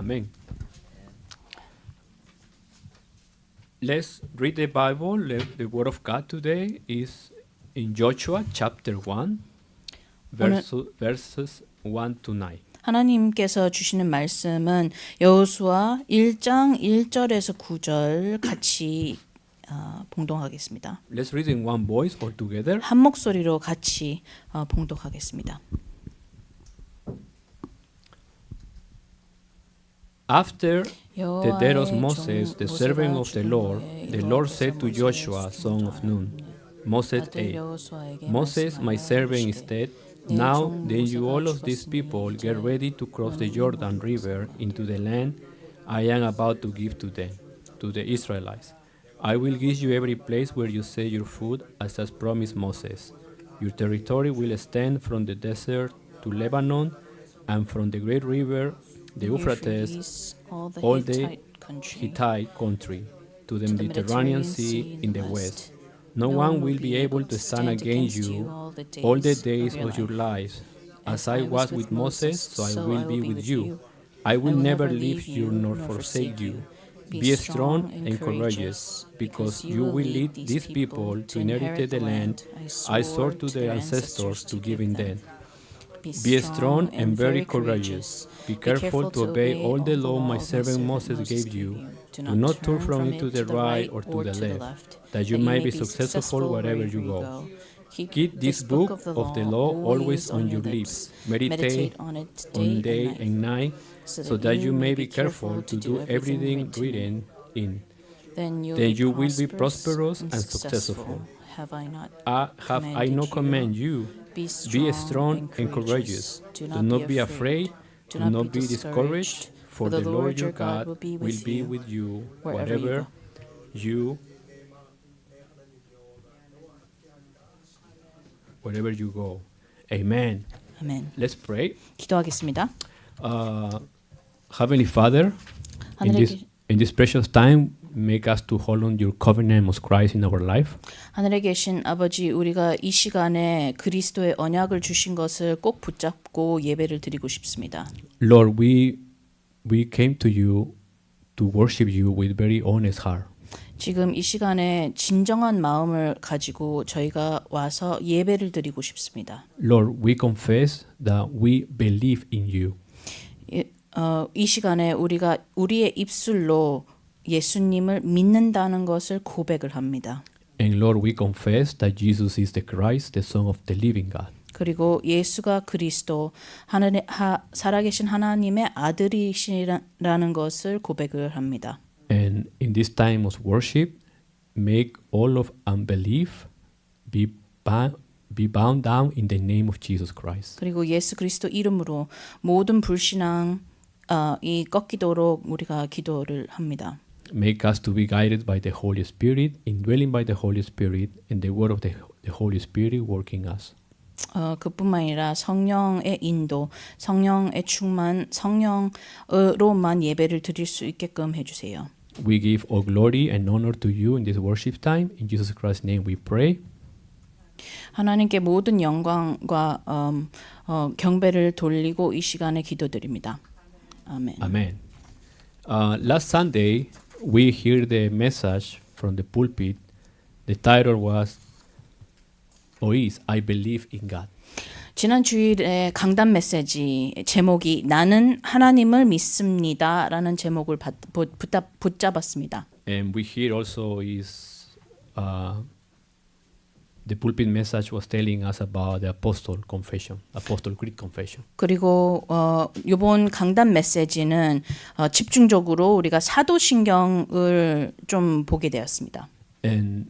Amen. Let's read the Bible. The Word of God today is in Joshua chapter 1, verses 1 to 9. 하나님께서 주시는 말씀은 여호수아 1장 1절에서 9절 같이 봉독하겠습니다. Let's read in one voice all together. 한 목소리로 같이 봉독하겠습니다. After the death of Moses, the servant of the Lord said to Joshua, son of Nun, Moses 8, Moses, my servant, is dead. Now then you all of these people get ready to cross the Jordan River into the land I am about to give to them, to the Israelites. I will give you every place where you set your foot, as has promised Moses. Your territory will extend from the desert to Lebanon, and from the great river, the Euphrates, all the Hittite country, to the Mediterranean Sea in the west. No one will be able to stand against you all the days of your lives. As I was with Moses, so I will be with you. I will never leave you nor forsake you. Be strong and courageous, because you will lead these people to inherit the land I swore to their ancestors to give in them. Be strong and very courageous. Be careful to obey all the law my servant Moses gave you. Do not turn from it to the right or to the left, that you may be successful wherever you go. Keep this book of the law always on your lips. Meditate on it day and night, so that you may be careful to do everything written in. Then you will be prosperous and successful. Have I not commanded you? Be strong and courageous. Do not be afraid. Do not be discouraged. For the Lord your God will be with you wherever you go. Amen. 아멘. Let's pray. 기도하겠습니다. Heavenly Father, in this precious time, make us to hold on your covenant of Christ in our life. 하늘에 계신 아버지, 우리가 이 시간에 그리스도의 언약을 주신 것을 꼭 붙잡고 예배를 드리고 싶습니다. Lord, we came to you to worship you with very honest heart. 지금 이 시간에 진정한 마음을 가지고 저희가 와서 예배를 드리고 싶습니다. Lord, we confess that we believe in you. 이 시간에 우리가 우리의 입술로 예수님을 믿는다는 것을 고백을 합니다. And Lord, we confess that Jesus is the Christ, the Son of the living God. 그리고 예수가 그리스도 살아계신 하나님의 아들이시라는 것을 고백을 합니다. And in this time of worship, make all of unbelief be bound down in the name of Jesus Christ. 그리고 예수 그리스도 이름으로 모든 불신앙이 꺾이도록 우리가 기도를 합니다. Make us to be guided by the Holy Spirit, indwelling by the Holy Spirit, and the word of the Holy Spirit working us. 그뿐만 아니라 성령의 인도, 성령의 충만, 성령으로만 예배를 드릴 수 있게끔 해주세요. We give all glory and honor to you in this worship time. In Jesus Christ's name we pray. 하나님께 모든 영광과 경배를 돌리고 이 시간에 기도드립니다. 아멘. Amen. Last Sunday, we heard the message from the pulpit. The title was, I believe in God. 지난 주일에 강단 메시지 제목이 나는 하나님을 믿습니다라는 제목을 붙잡았습니다. And we hear also the pulpit message was telling us about the Apostle Confession, Apostle Creed Confession. 그리고 이번 강단 메시지는 집중적으로 우리가 사도신경을 좀 보게 되었습니다. And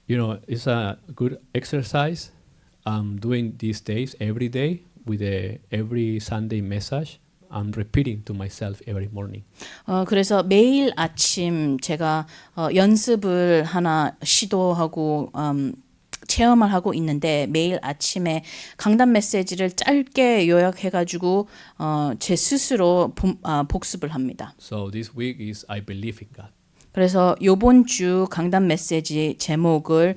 it's a good exercise. I'm doing these days every day with every Sunday message. I'm repeating to myself every morning. 그래서 매일 아침 제가 연습을 하나 시도하고 체험을 하고 있는데 매일 아침에 강단 메시지를 짧게 요약해가지고 제 스스로 복습을 합니다. So this week is I believe in God. 그래서 요번 주 강단 메시지 제목을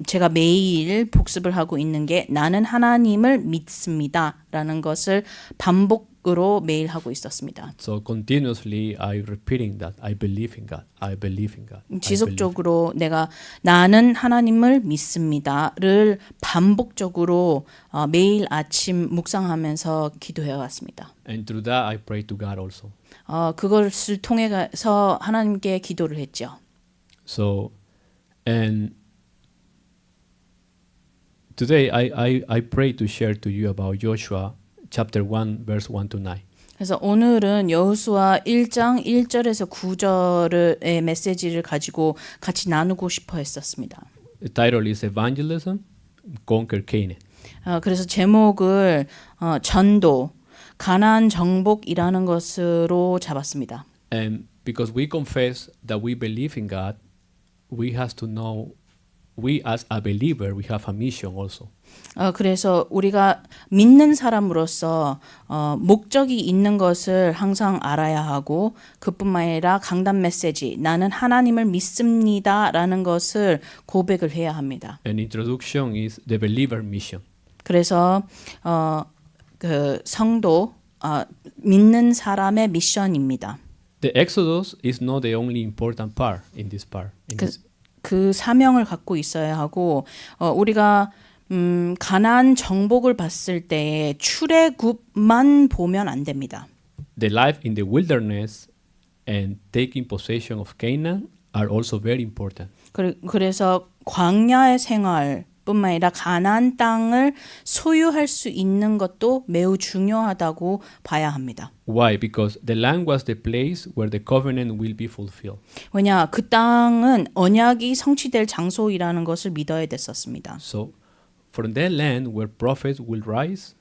제가 매일 복습을 하고 있는 게 나는 하나님을 믿습니다라는 것을 반복 반복으로 매일 하고 있었습니다. So continuously I repeating that I believe in God. I believe in God. 지속적으로 내가 나는 하나님을 믿습니다를 반복적으로 매일 아침 묵상하면서 기도해 왔습니다. And through that I pray to God also. 그것을 통해서 하나님께 기도를 했죠. So and today I pray to share to you about Joshua chapter 1 verse 1 to 9. 그래서 오늘은 여호수아 1장 1절에서 9절의 메시지를 가지고 같이 나누고 싶어 했었습니다. The title is Evangelism, Conquer Canaan. 그래서 제목을 전도, 가나안 정복이라는 것으로 잡았습니다. And because we confess that we believe in God, we have to know we as a believer we have a mission also. 그래서 우리가 믿는 사람으로서 목적이 있는 것을 항상 알아야 하고 그뿐만 아니라 강단 메시지 나는 하나님을 믿습니다라는 것을 고백을 해야 합니다. An introduction is the believer mission. 그래서 그 성도 믿는 사람의 미션입니다. The Exodus is not the only important part in this part. 그 사명을 갖고 있어야 하고 우리가 가나안 정복을 봤을 때 출애굽만 보면 안 됩니다. The life in the wilderness and taking possession of Canaan are also very important. 그래서 광야의 생활뿐만 아니라 가나안 땅을 소유할 수 있는 것도 매우 중요하다고 봐야 합니다. Why? Because the land was the place where the covenant will be fulfilled. 왜냐 그 땅은 언약이 성취될 장소이라는 것을 믿어야 됐었습니다. So from that land where prophets will rise,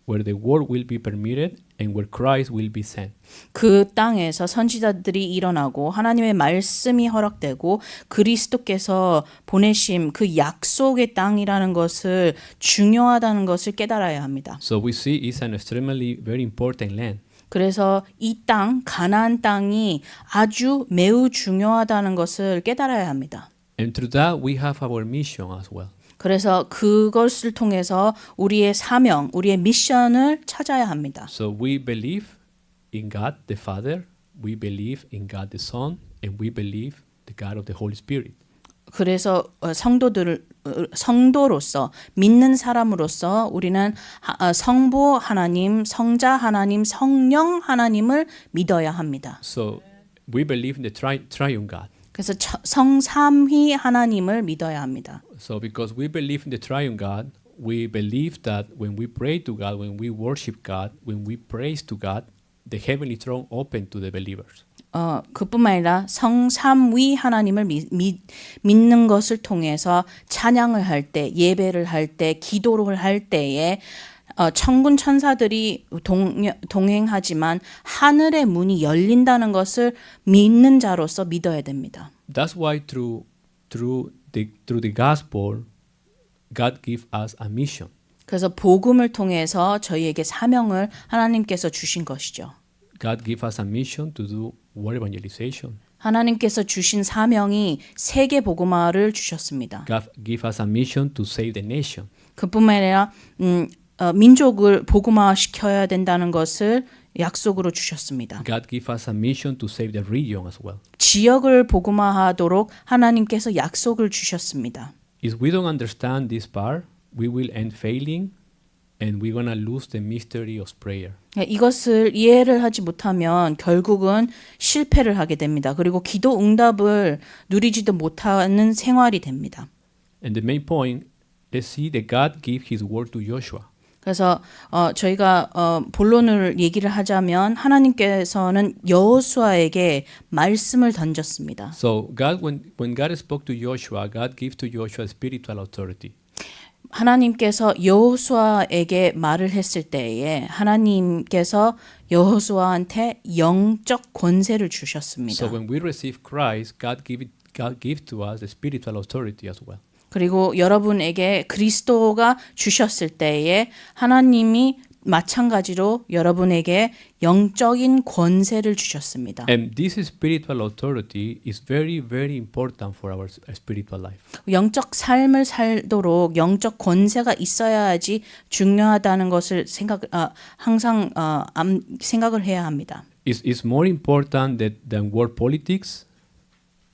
where the word will be permitted, and where Christ will be sent. 그 땅에서 선지자들이 일어나고 하나님의 말씀이 허락되고 그리스도께서 보내심 그 약속의 땅이라는 것을 중요하다는 것을 깨달아야 합니다. So we see it's an extremely very important land. 그래서 이 땅, 가나안 땅이 아주 매우 중요하다는 것을 깨달아야 합니다. And through that we have our mission as well. 그래서 그것을 통해서 우리의 사명, 우리의 미션을 찾아야 합니다. So we believe in God the Father, we believe in God the Son, and we believe the God of the Holy Spirit. 그래서 성도로서 믿는 사람으로서 우리는 성부 하나님, 성자 하나님, 성령 하나님을 믿어야 합니다. So we believe in the triune God. 그래서 성삼위 하나님을 믿어야 합니다. So because we believe in the triune God, we believe that when we pray to God, when we worship God, when we praise to God, the heavenly throne open to the believers. 그뿐만 아니라 성삼위 하나님을 믿는 것을 통해서 찬양을 할 때, 예배를 할 때, 기도를 할 때에 천군 천사들이 동행하지만 하늘의 문이 열린다는 것을 믿는 자로서 믿어야 됩니다. That's why through the gospel, God gives us a mission. 그래서 복음을 통해서 저희에게 사명을 하나님께서 주신 것이죠. God gives us a mission to do word evangelization. 하나님께서 주신 사명이 세계 복음화를 주셨습니다. God gives us a mission to save the nation. 그뿐만 아니라 민족을 복음화시켜야 된다는 것을 약속으로 주셨습니다. God gives us a mission to save the region as well. 지역을 복음화하도록 하나님께서 약속을 주셨습니다. If we don't understand this part, we will end failing and we're going to lose the mystery of prayer. 이것을 이해를 하지 못하면 결국은 실패를 하게 됩니다. 그리고 기도 응답을 누리지도 못하는 생활이 됩니다. And the main point, let's see that God gave His word to Joshua. 그래서 저희가 본론을 얘기를 하자면 하나님께서는 여호수아에게 말씀을 던졌습니다. So God, when God spoke to Joshua, God gave to Joshua spiritual authority. 하나님께서 여호수아에게 말을 했을 때에 하나님께서 여호수아한테 영적 권세를 주셨습니다. So when we receive Christ, God give to us the spiritual authority as well. 그리고 여러분에게 그리스도가 주셨을 때에 하나님이 마찬가지로 여러분에게 영적인 권세를 주셨습니다. And this spiritual authority is very, very important for our spiritual life. 영적 삶을 살도록 영적 권세가 있어야지 중요하다는 것을 항상 생각을 해야 합니다. It's more important than world politics,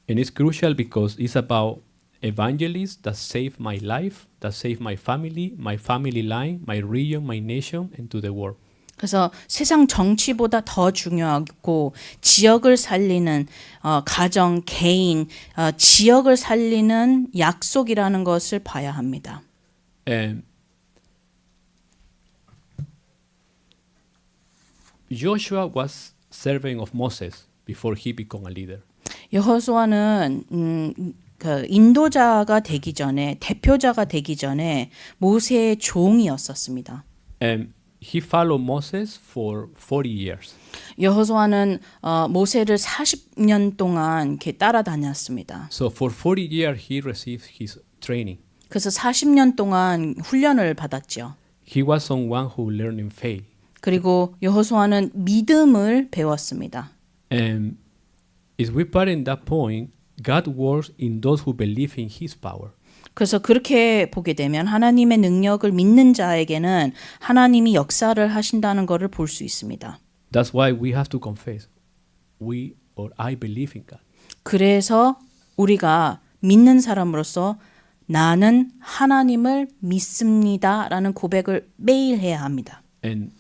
and it's crucial because it's about evangelists that save my life, that save my family line, my region, my nation, and to the world. 그래서 세상 정치보다 더 중요하고 지역을 살리는 가정, 개인, 지역을 살리는 약속이라는 것을 봐야 합니다. Joshua was servant of Moses before he became a leader. 여호수아는 그 인도자가 되기 전에 대표자가 되기 전에 모세의 종이었었습니다. He followed Moses for 40 years. 여호수아는 모세를 40년 동안 이렇게 따라다녔습니다. So for 40 years he received his training. 그래서 40년 동안 훈련을 받았죠. He was someone who learned in faith. 그리고 여호수아는 믿음을 배웠습니다. And if we put in that point, God works in those who believe in His power. 그래서 그렇게 보게 되면 하나님의 능력을 믿는 자에게는 하나님이 역사를 하신다는 것을 볼 수 있습니다. That's why we have to confess. I believe in God. 그래서 우리가 믿는 사람으로서 나는 하나님을 믿습니다라는 고백을 매일 해야 합니다. And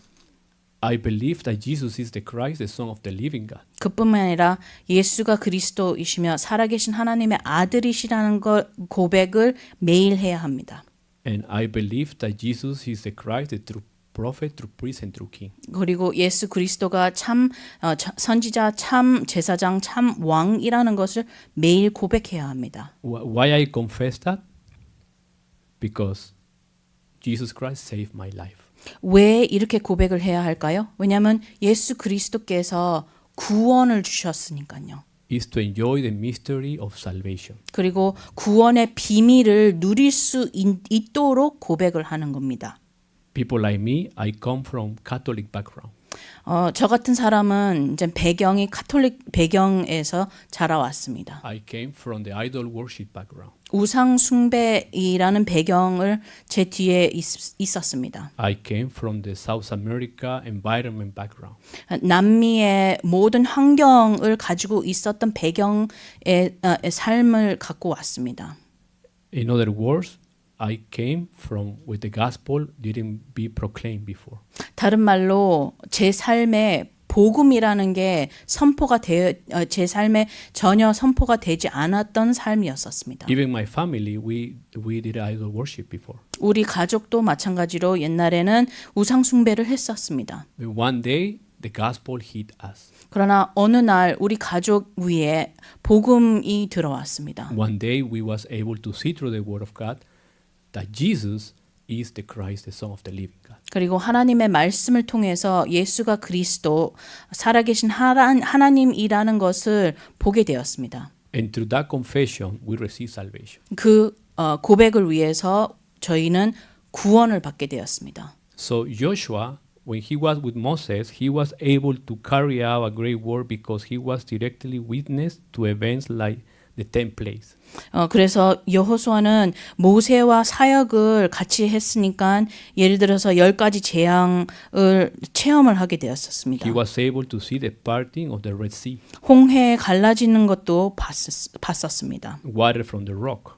I believe that Jesus is the Christ, the Son of the living God. 그뿐만 아니라 예수가 그리스도이시며 살아계신 하나님의 아들이시라는 것 고백을 매일 해야 합니다. And I believe that Jesus is the Christ, the true prophet, true priest, and true king. 그리고 예수 그리스도가 참 선지자, 참 제사장, 참 왕이라는 것을 매일 고백해야 합니다. Why I confess that? Because Jesus Christ saved my life. 왜 이렇게 고백을 해야 할까요? 왜냐하면 예수 그리스도께서 구원을 주셨으니까요. Is to enjoy the mystery of salvation. 그리고 구원의 비밀을 누릴 수 있도록 고백을 하는 겁니다. People like me, I come from Catholic background. 저 같은 사람은 이제 배경이 가톨릭 배경에서 자라왔습니다. I came from the idol worship background. 우상 숭배이라는 배경을 제 뒤에 있었습니다. I came from the South America environment background. 남미의 모든 환경을 가지고 있었던 배경의 삶을 갖고 왔습니다. In other words, I came from with the gospel didn't be proclaimed before. 다른 말로 제 삶에 복음이라는 게 제 삶에 전혀 선포가 되지 않았던 삶이었었습니다. Even my family, we did idol worship before. 우리 가족도 마찬가지로 옛날에는 우상 숭배를 했었습니다. One day, the gospel hit us. 그러나 어느 날 우리 가족 위에 복음이 들어왔습니다. One day, we was able to see through the word of God that Jesus is the Christ, the Son of the living God. 그리고 하나님의 말씀을 통해서 예수가 그리스도 살아계신 하나님이라는 것을 보게 되었습니다. And through that confession, we receive salvation. 그 고백을 위해서 저희는 구원을 받게 되었습니다. So Joshua, when he was with Moses, he was able to carry out a great work because he was directly witness to events like the 10 plagues. 그래서 여호수아는 모세와 사역을 같이 했으니까 예를 들어서 10가지 재앙을 체험을 하게 되었습니다. He was able to see the parting of the Red Sea. 홍해 갈라지는 것도 봤었습니다. Water from the rock.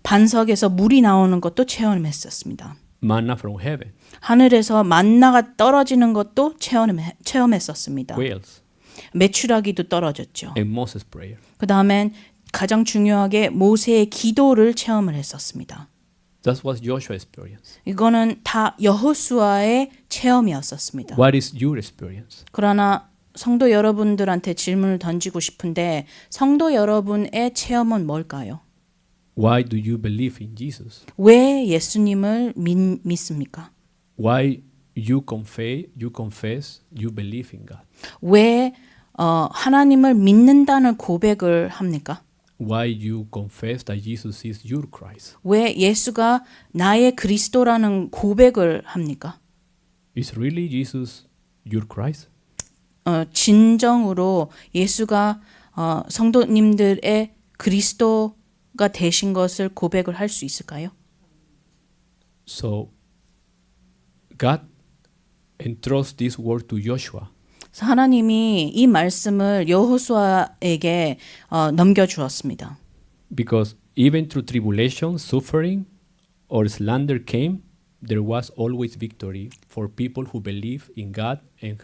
반석에서 물이 나오는 것도 체험했었습니다. Manna from heaven. 하늘에서 만나가 떨어지는 것도 체험했었습니다. Whales. 메추라기도 떨어졌죠. And Moses' prayer. 그 다음엔 가장 중요하게 모세의 기도를 체험을 했었습니다. That was Joshua's experience. 이거는 다 여호수아의 체험이었었습니다. What is your experience? 그러나 성도 여러분들한테 질문을 던지고 싶은데 성도 여러분의 체험은 뭘까요? Why do you believe in Jesus? 왜 예수님을 믿습니까? Why you confess, you believe in God? 왜 하나님을 믿는다는 고백을 합니까? Why you confess that Jesus is your Christ? 왜 예수가 나의 그리스도라는 고백을 합니까? Is really Jesus your Christ? 진정으로 예수가 성도님들의 그리스도가 되신 것을 고백을 할 수 있을까요? So God entrusts this word to Joshua. 하나님이 이 말씀을 여호수아에게 넘겨 주었습니다. Because even through tribulation, suffering, or slander came, there was always victory for people who believe in God and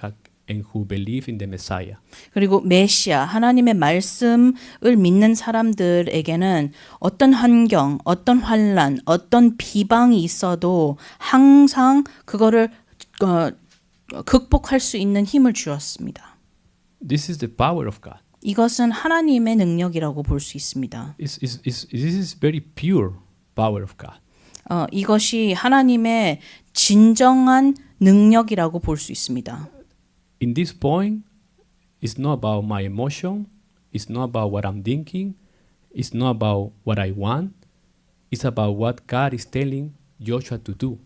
who believe in the Messiah. 그리고 메시아 하나님의 말씀을 믿는 사람들에게는 어떤 환경, 어떤 환난, 어떤 비방이 있어도 항상 그거를 극복할 수 있는 힘을 주었습니다. This is the power of God. 이것은 하나님의 능력이라고 볼 수 있습니다. This is very pure power of God. 이것이 하나님의 진정한 능력이라고 볼 수 있습니다. In this point, it's not about my emotion, it's not about what I'm thinking, it's not about what I want, it's about what God is telling Joshua to do.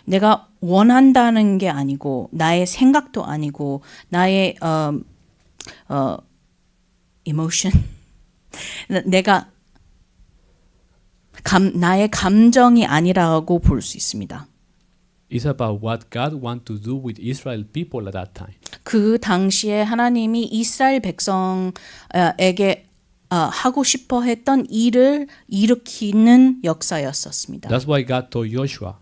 내가 원한다는 게 아니고 나의 생각도 아니고 나의 emotion 내가 나의 감정이 아니라고 볼 수 있습니다. It's about what God wants to do with Israel people at that time. 그 당시에 하나님이 이스라엘 백성에게 하고 싶어 했던 일을 일으키는 역사였었습니다. That's why God told Joshua,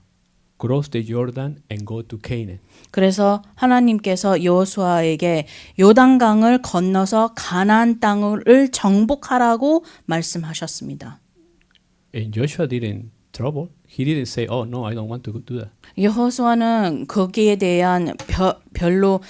cross the Jordan and go to Canaan. 그래서 하나님께서 여호수아에게 요단강을 건너서 가나안 땅을 정복하라고 말씀하셨습니다. And Joshua didn't trouble. He didn't say, "Oh no, I don't want to do that." 여호수아는 거기에 대한 별로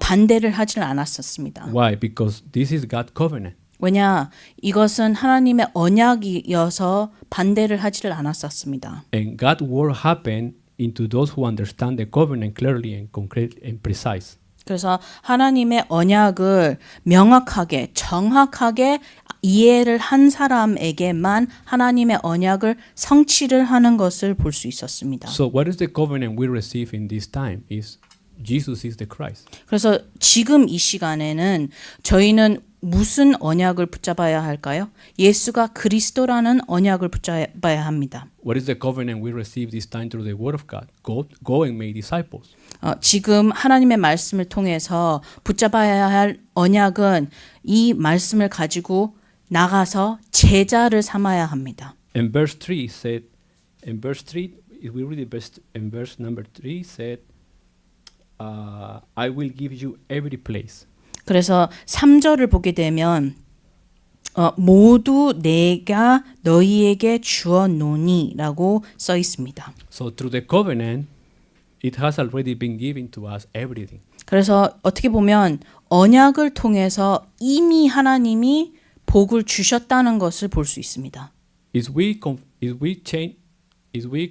반대를 하지 않았었습니다. Why? Because this is God's covenant. 왜냐? 이것은 하나님의 언약이어서 반대를 하지를 않았었습니다. And God's word happened into those who understand the covenant clearly and concrete and precise. 그래서 하나님의 언약을 명확하게 정확하게 이해를 한 사람에게만 하나님의 언약을 성취를 하는 것을 볼 수 있었습니다. So what is the covenant we receive in this time? Is Jesus is the Christ. 그래서 지금 이 시간에는 저희는 무슨 언약을 붙잡아야 할까요? 예수가 그리스도라는 언약을 붙잡아야 합니다. What is the covenant we receive this time through the word of God? Go and make disciples. 지금 하나님의 말씀을 통해서 붙잡아야 할 언약은 이 말씀을 가지고 나가서 제자를 삼아야 합니다. And verse 3 said, in verse 3, if we read it in verse number 3 said, I will give you every place. 그래서 3절을 보게 되면 모두 내가 너희에게 주어 놓으니라고 써 있습니다. So through the covenant, it has already been given to us everything. 그래서 어떻게 보면 언약을 통해서 이미 하나님이 복을 주셨다는 것을 볼 수 있습니다. If we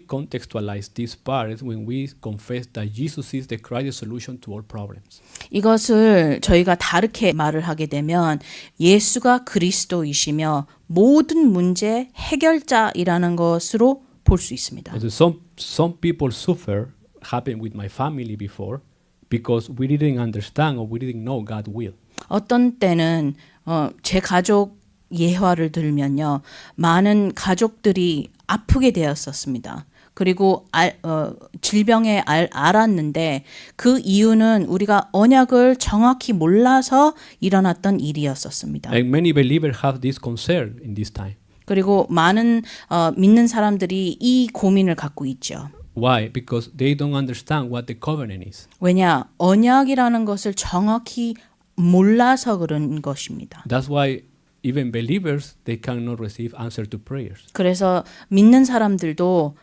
contextualize this part when we confess that Jesus is the Christ solution to all problems. 이것을 저희가 다르게 말을 하게 되면 예수가 그리스도이시며 모든 문제 해결자이라는 것으로 볼 수 있습니다. Some people suffer happened with my family before because we didn't understand or we didn't know God's will. 어떤 때는 제 가족 예화를 들면요. 많은 가족들이 아프게 되었었습니다. 그리고 질병에 알았는데 그 이유는 우리가 언약을 정확히 몰라서 일어났던 일이었었습니다. And many believers have this concern in this time. 그리고 많은 믿는 사람들이 이 고민을 갖고 있죠. Why? Because they don't understand what the covenant is. 왜냐? 언약이라는 것을 정확히 몰라서 그런 것입니다. That's why even believers they cannot receive answer to prayers. 그래서 믿는 사람들도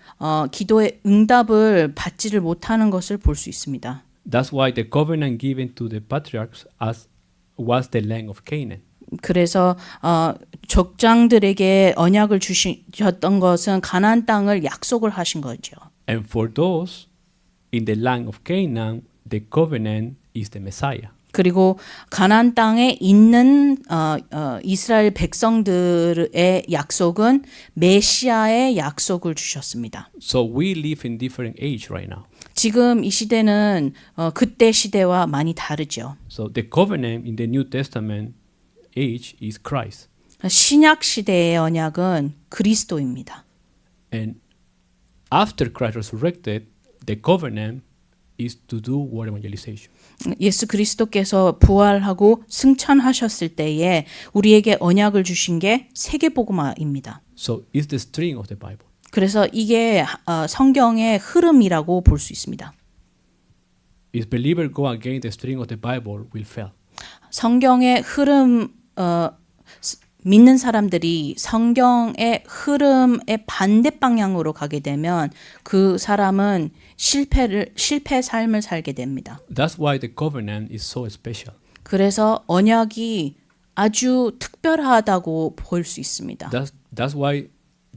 기도의 응답을 받지를 못하는 것을 볼 수 있습니다. That's why the covenant given to the patriarchs was the land of Canaan. 그래서 족장들에게 언약을 주셨던 것은 가나안 땅을 약속을 하신 거죠. And for those in the land of Canaan, the covenant is the Messiah. 그리고 가나안 땅에 있는 이스라엘 백성들의 약속은 메시아의 약속을 주셨습니다. So we live in different age right now. 지금 이 시대는 그때 시대와 많이 다르죠. So the covenant in the New Testament age is Christ. 신약 시대의 언약은 그리스도입니다. And after Christ resurrected, the covenant is to do word evangelization. 예수 그리스도께서 부활하고 승천하셨을 때에 우리에게 언약을 주신 게 세계복음화입니다. So it's the string of the Bible. 그래서 이게 성경의 흐름이라고 볼 수 있습니다. If believers go against the string of the Bible, will fail. 성경의 흐름 믿는 사람들이 성경의 흐름의 반대 방향으로 가게 되면 그 사람은 실패 삶을 살게 됩니다. That's why the covenant is so special. 그래서 언약이 아주 특별하다고 볼 수 있습니다. That's why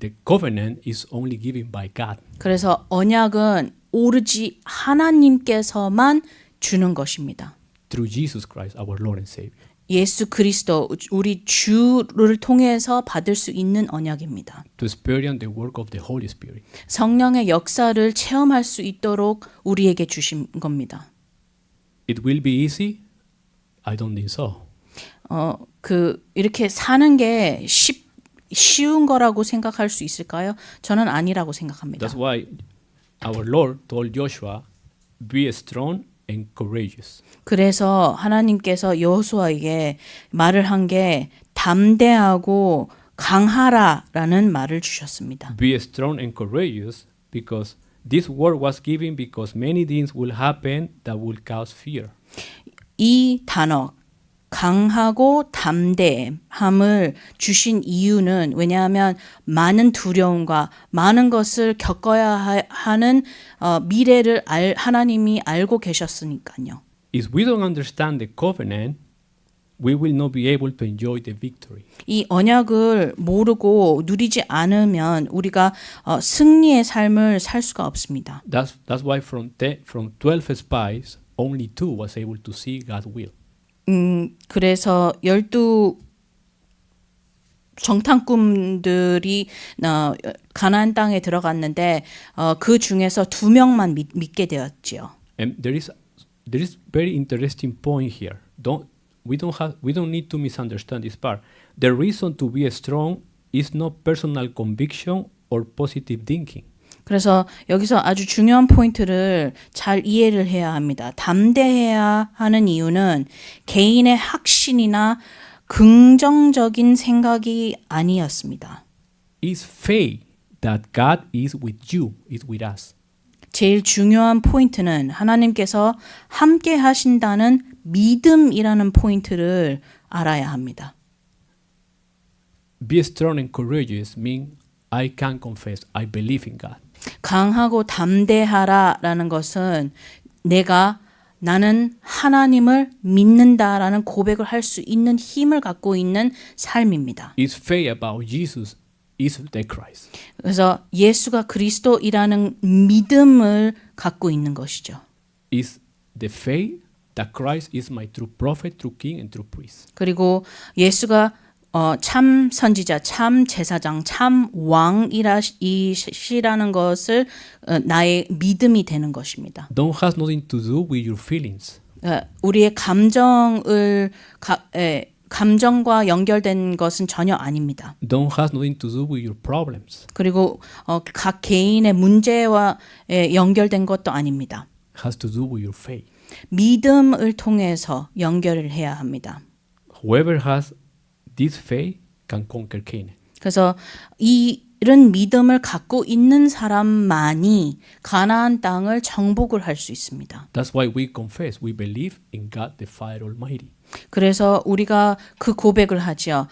the covenant is only given by God. 그래서 언약은 오로지 하나님께서만 주는 것입니다. Through Jesus Christ, our Lord and Savior. 예수 그리스도 우리 주를 통해서 받을 수 있는 언약입니다. To experience the work of the Holy Spirit. 성령의 역사를 체험할 수 있도록 우리에게 주신 겁니다. It will be easy? I don't think so. 이렇게 사는 게 쉬운 거라고 생각할 수 있을까요? 저는 아니라고 생각합니다. That's why our Lord told Joshua, be strong and courageous. 그래서 하나님께서 여호수아에게 말을 한 게 담대하고 강하라라는 말을 주셨습니다. Be strong and courageous because this word was given because many things will happen that will cause fear. 이 단어 강하고 담대함을 주신 이유는 왜냐하면 많은 두려움과 많은 것을 겪어야 하는 미래를 하나님이 알고 계셨으니까요. If we don't understand the covenant, we will not be able to enjoy the victory. 이 언약을 모르고 누리지 않으면 우리가 승리의 삶을 살 수가 없습니다. That's why from 12 spies, only 2 was able to see God's will. 그래서 12 정탐꾼들이 가나안 땅에 들어갔는데 그 중에서 2명만 믿게 되었지요. And there is very interesting point here. We don't need to misunderstand this part. The reason to be strong is not personal conviction or positive thinking. 그래서 여기서 아주 중요한 포인트를 잘 이해를 해야 합니다. 담대해야 하는 이유는 개인의 확신이나 긍정적인 생각이 아니었습니다. It's faith that God is with you, is with us. 제일 중요한 포인트는 하나님께서 함께 하신다는 믿음이라는 포인트를 알아야 합니다. Be strong and courageous means I can confess I believe in God. 강하고 담대하라라는 것은 나는 하나님을 믿는다라는 고백을 할 수 있는 힘을 갖고 있는 삶입니다. It's faith about Jesus is the Christ. 그래서 예수가 그리스도이라는 믿음을 갖고 있는 것이죠. It's the faith that Christ is my true prophet, true king, and true priest. 그리고 예수가 참 선지자, 참 제사장, 참 왕이시라는 것을 나의 믿음이 되는 것입니다. Don't have nothing to do with your feelings. 우리의 감정과 연결된 것은 전혀 아닙니다. Don't have nothing to do with your problems. 그리고 각 개인의 문제와 연결된 것도 아닙니다. Has to do with your faith. 믿음을 통해서 연결을 해야 합니다. Whoever has this faith can conquer Canaan. 그래서 이런 믿음을 갖고 있는 사람만이 가나안 땅을 정복을 할 수 있습니다. That's why we confess, we believe in God the Father Almighty. 그래서 우리가 그 고백을 하죠.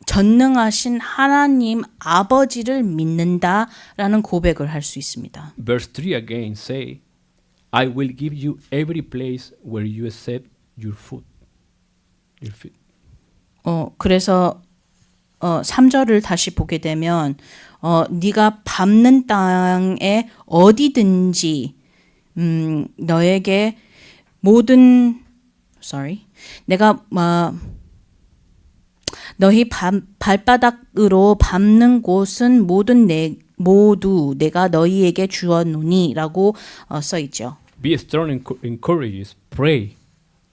전능하신 하나님 아버지를 믿는다라는 고백을 할 수 있습니다. Verse 3 again say, I will give you every place where you set your foot. Your feet. 그래서 3절을 다시 보게 되면 네가 밟는 땅에 어디든지 너에게 내가 너희 발바닥으로 밟는 곳은 모든 모두 내가 너희에게 주었노니라고 써 있죠. Be strong and courageous. Pray.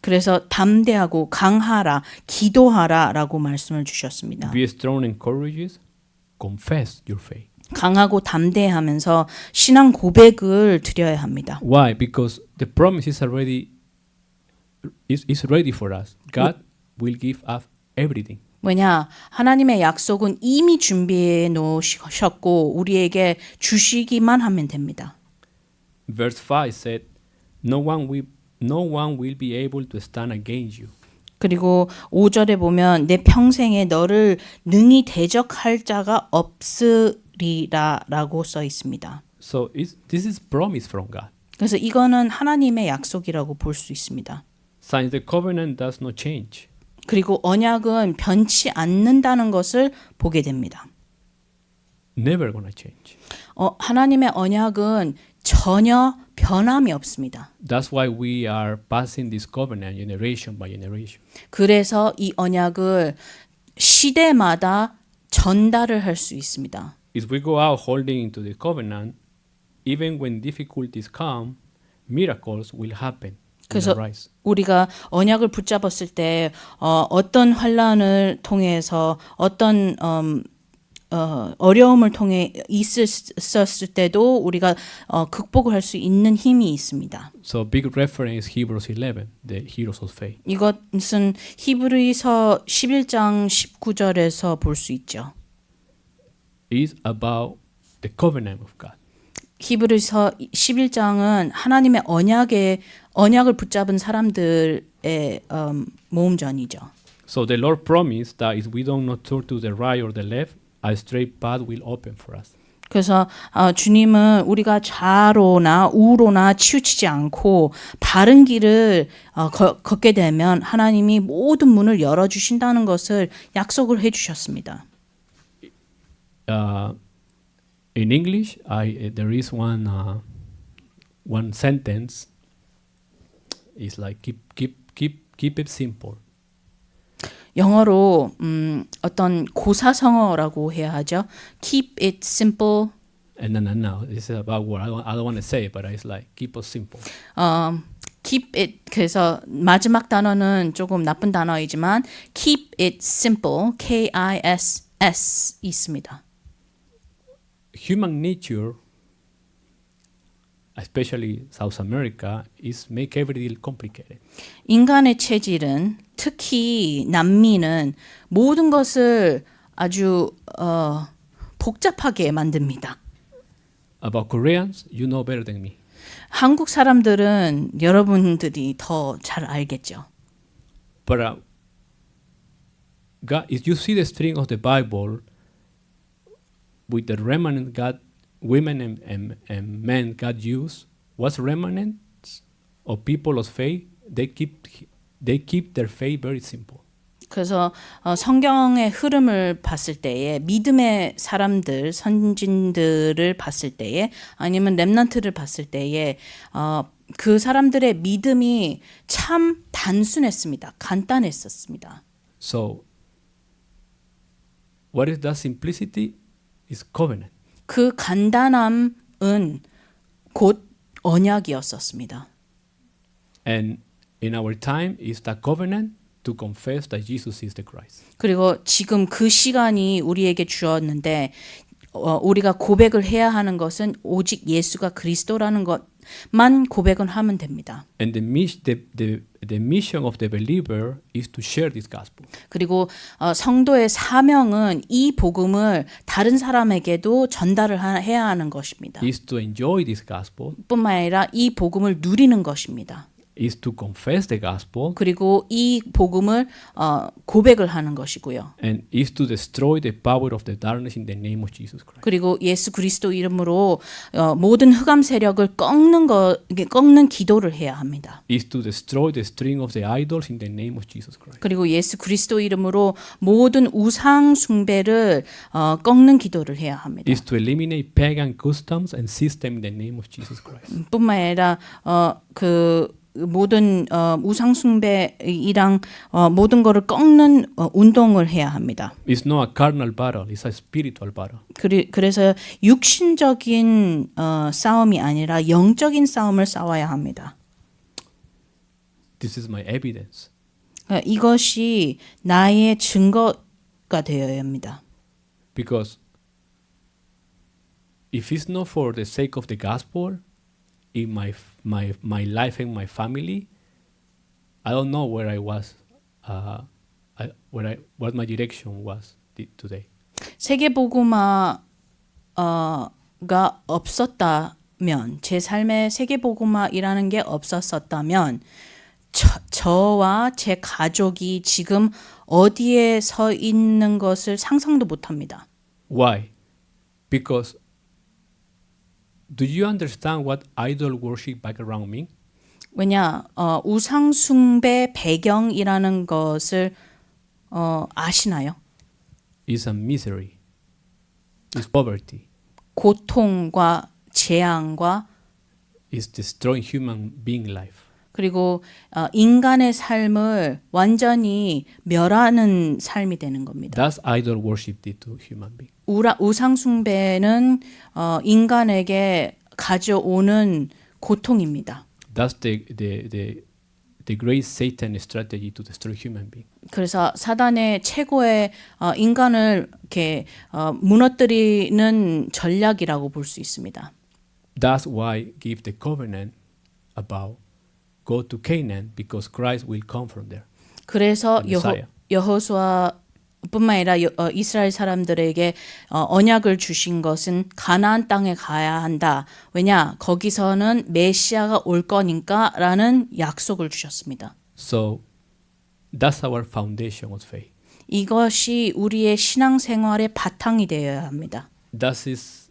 그래서 담대하고 강하라, 기도하라라고 말씀을 주셨습니다. Be strong and courageous. Confess your faith. 강하고 담대하면서 신앙 고백을 드려야 합니다. Why? Because the promise is already is ready for us. God will give us everything. 왜냐? 하나님의 약속은 이미 준비해 놓으셨고 우리에게 주시기만 하면 됩니다. Verse 5 said, no one will be able to stand against you. 그리고 5절에 보면 내 평생에 너를 능히 대적할 자가 없으리라라고 써 있습니다. So this is promise from God. 그래서 이거는 하나님의 약속이라고 볼 수 있습니다. Since the covenant does not change. 그리고 언약은 변치 않는다는 것을 보게 됩니다. Never gonna change. 하나님의 언약은 전혀 변함이 없습니다. That's why we are passing this covenant generation by generation. 그래서 이 언약을 시대마다 전달을 할 수 있습니다. If we go out holding into the covenant, even when difficulties come, miracles will happen. 그래서 우리가 언약을 붙잡았을 때 어떤 환란을 통해서 어떤 어려움을 통해 있었을 때도 우리가 극복을 할 수 있는 힘이 있습니다. So big reference Hebrews 11, the heroes of faith. 이것은 히브리서 11장 19절에서 볼 수 있죠. Is about the covenant of God. 히브리서 11장은 하나님의 언약을 붙잡은 사람들의 모음전이죠. So the Lord promised that if we don't not turn to the right or the left, a straight path will open for us. 그래서 주님은 우리가 좌로나 우로나 치우치지 않고 바른 길을 걷게 되면 하나님이 모든 문을 열어주신다는 것을 약속을 해주셨습니다. In English, there is one sentence. It's like keep it simple. 영어로 어떤 고사성어라고 해야 하죠. Keep it simple. No. This is about what I don't want to say, but it's like keep it simple. Keep it 그래서 마지막 단어는 조금 나쁜 단어이지만 keep it simple, KISS 있습니다. Human nature, especially South America, is make everything complicated. 인간의 체질은 특히 남미는 모든 것을 아주 복잡하게 만듭니다. About Koreans, you know better than me. 한국 사람들은 여러분들이 더 잘 알겠죠. But God, if you see the string of the Bible, with the remnant God, women and men God used, what's remnants of people of faith? They keep their faith very simple. 그래서 성경의 흐름을 봤을 때에 믿음의 사람들, 선진들을 봤을 때에 아니면 렘넌트를 봤을 때에 그 사람들의 믿음이 참 단순했습니다. 간단했었습니다. So, what is that simplicity? Is covenant. 그 간단함은 곧 언약이었었습니다. And in our time is the covenant to confess that Jesus is the Christ. 그리고 지금 그 시간이 우리에게 주었는데 우리가 고백을 해야 하는 것은 오직 예수가 그리스도라는 것만 고백은 하면 됩니다. And the mission of the believer is to share this gospel. 그리고 성도의 사명은 이 복음을 다른 사람에게도 전달을 해야 하는 것입니다. Is to enjoy this gospel. 뿐만 아니라 이 복음을 누리는 것입니다. Is to confess the gospel. 그리고 이 복음을 고백을 하는 것이고요. And is to destroy the power of the darkness in the name of Jesus Christ. 그리고 예수 그리스도 이름으로 모든 흑암 세력을 꺾는 기도를 해야 합니다. Is to destroy the string of the idols in the name of Jesus Christ. 그리고 예수 그리스도 이름으로 모든 우상 숭배를 꺾는 기도를 해야 합니다. Is to eliminate pagan customs and system in the name of Jesus Christ. 뿐만 아니라 그 모든 우상 숭배이랑 모든 거를 꺾는 운동을 해야 합니다. It's not a carnal battle, it's a spiritual battle. 그래서 육신적인 싸움이 아니라 영적인 싸움을 싸워야 합니다. This is my evidence. 이것이 나의 증거가 되어야 합니다. Because if it's not for the sake of the gospel in my life and my family, I don't know where I was, what my direction was today. 세계복음화가 없었다면, 제 삶에 세계복음화이라는 게 없었었다면 저와 제 가족이 지금 어디에 서 있는 것을 상상도 못합니다. Why? Because do you understand what idol worship background mean? 왜냐, 우상 숭배 배경이라는 것을 아시나요? It's a misery. It's poverty. 고통과 재앙과 It's destroying human being life. 그리고 인간의 삶을 완전히 멸하는 삶이 되는 겁니다. That's idol worship did to human being. 우상 숭배는 인간에게 가져오는 고통입니다. That's the great Satan strategy to destroy human being. 그래서 사단의 최고의 인간을 이렇게 무너뜨리는 전략이라고 볼 수 있습니다. That's why give the covenant about go to Canaan because Christ will come from there. 그래서 The Messiah. 여호수아뿐만 아니라 이스라엘 사람들에게 언약을 주신 것은 가나안 땅에 가야 한다. 왜냐? 거기서는 메시아가 올 거니까라는 약속을 주셨습니다. So that's our foundation of faith. 이것이 우리의 신앙생활의 바탕이 되어야 합니다. That is,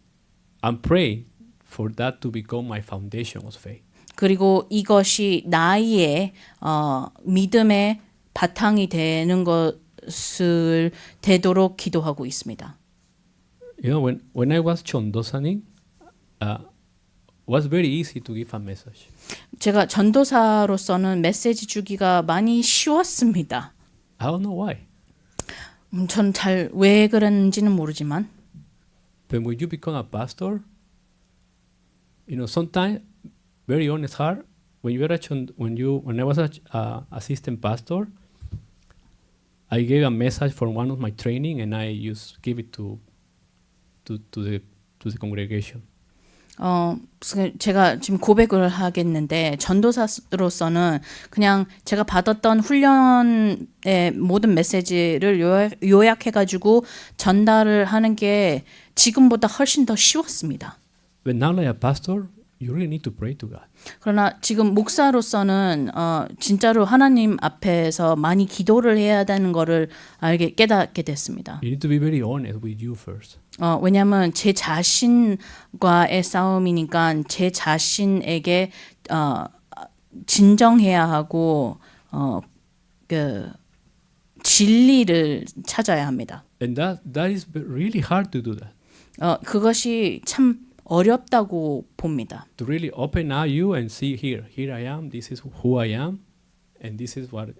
I'm praying for that to become my foundation of faith. 그리고 이것이 나의 믿음의 바탕이 되는 것을 되도록 기도하고 있습니다. You know, when I was 전도사님, was very easy to give a message. 제가 전도사로서는 메시지 주기가 많이 쉬웠습니다. I don't know why. 전 잘 왜 그런지는 모르지만 But when you become a pastor, you know, sometimes very honest heart, when I was a assistant pastor, I gave a message from one of my training and I give it to the congregation. 제가 지금 고백을 하겠는데 전도사로서는 그냥 제가 받았던 훈련의 모든 메시지를 요약해가지고 전달을 하는 게 지금보다 훨씬 더 쉬웠습니다. But now like a pastor, you really need to pray to God. 그러나 지금 목사로서는 진짜로 하나님 앞에서 많이 기도를 해야 되는 거를 깨닫게 됐습니다. You need to be very honest with you first. 왜냐하면 제 자신과의 싸움이니까 제 자신에게 진정해야 하고 그 진리를 찾아야 합니다. And that is really hard to do that. 그것이 참 어렵다고 봅니다. To really open up you and see here I am, this is who I am, and this is what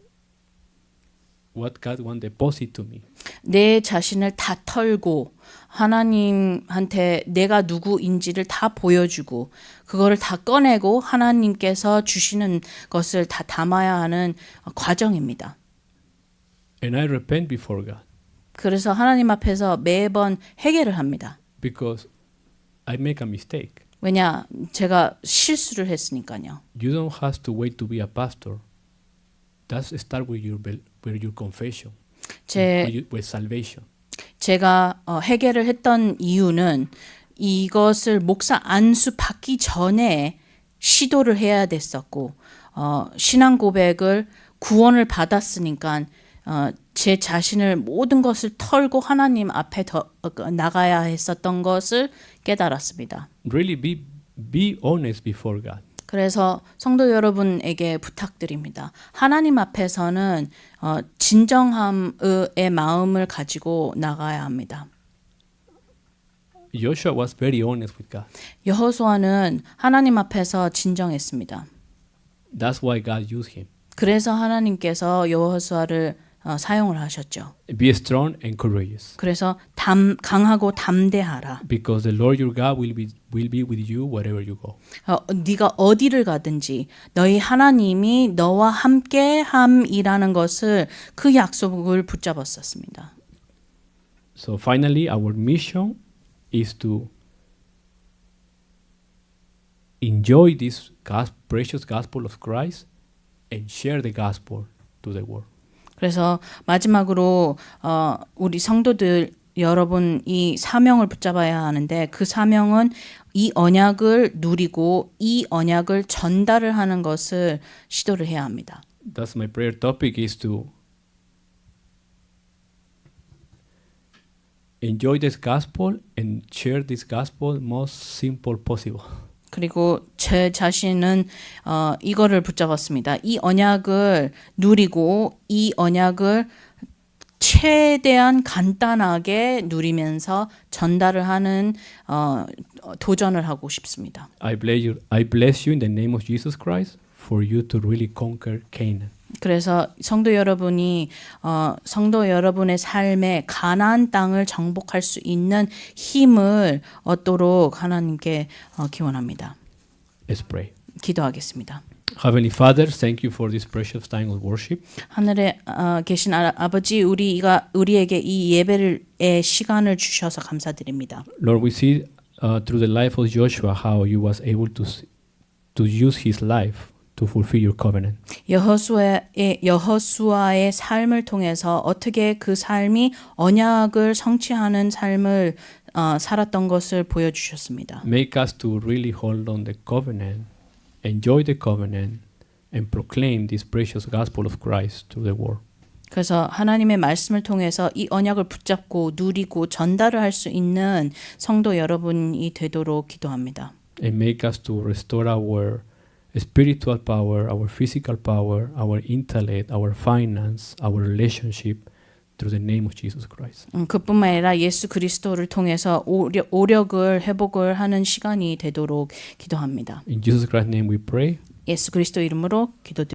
God want to deposit to me. 내 자신을 다 털고 하나님한테 내가 누구인지를 다 보여주고 그거를 다 꺼내고 하나님께서 주시는 것을 다 담아야 하는 과정입니다. And I repent before God. 그래서 하나님 앞에서 매번 회개를 합니다. Because I make a mistake. 왜냐? 제가 실수를 했으니까요. You don't have to wait to be a pastor. That's start with your confession. With salvation. 제가 회개를 했던 이유는 이것을 목사 안수 받기 전에 시도를 해야 됐었고 신앙 고백을 구원을 받았으니까 제 자신을 모든 것을 털고 하나님 앞에 나가야 했었던 것을 깨달았습니다. Really be honest before God. 그래서 성도 여러분에게 부탁드립니다. 하나님 앞에서는 진정함의 마음을 가지고 나가야 합니다. Joshua was very honest with God. 여호수아는 하나님 앞에서 진정했습니다. That's why God used him. 그래서 하나님께서 여호수아를 사용을 하셨죠. Be strong and courageous. 그래서 강하고 담대하라. Because the Lord your God will be with you wherever you go. 네가 어디를 가든지 너희 하나님이 너와 함께함이라는 것을 그 약속을 붙잡았었습니다. So finally, our mission is to enjoy this precious gospel of Christ and share the gospel to the world. 그래서 마지막으로 우리 성도들 여러분 이 사명을 붙잡아야 하는데 그 사명은 이 언약을 누리고 이 언약을 전달을 하는 것을 시도를 해야 합니다. That's my prayer topic is to enjoy this gospel and share this gospel most simple possible. 그리고 제 자신은 이거를 붙잡았습니다. 이 언약을 누리고 이 언약을 최대한 간단하게 누리면서 전달을 하는 도전을 하고 싶습니다. I bless you in the name of Jesus Christ for you to really conquer Canaan. 그래서 성도 여러분이 성도 여러분의 삶에 가나안 땅을 정복할 수 있는 힘을 얻도록 하나님께 기원합니다. Let's pray. 기도하겠습니다. Heavenly Father, thank you for this precious time of worship. 하늘에 계신 아버지, 우리에게 이 예배의 시간을 주셔서 감사드립니다. Lord, we see through the life of Joshua how you was able to use his life to fulfill your covenant. 여호수아의 삶을 통해서 어떻게 그 삶이 언약을 성취하는 삶을 살았던 것을 보여주셨습니다. Make us to really hold on the covenant, enjoy the covenant, and proclaim this precious gospel of Christ to the world. 그래서 하나님의 말씀을 통해서 이 언약을 붙잡고 누리고 전달을 할 수 있는 성도 여러분이 되도록 기도합니다. And make us to restore our spiritual power, our physical power, our intellect, our finance, our relationship through the name of Jesus Christ. 그뿐만 아니라 예수 그리스도를 통해서 오력을 회복을 하는 시간이 되도록 기도합니다. In Jesus Christ's name we pray. 예수 그리스도 이름으로 기도드립니다.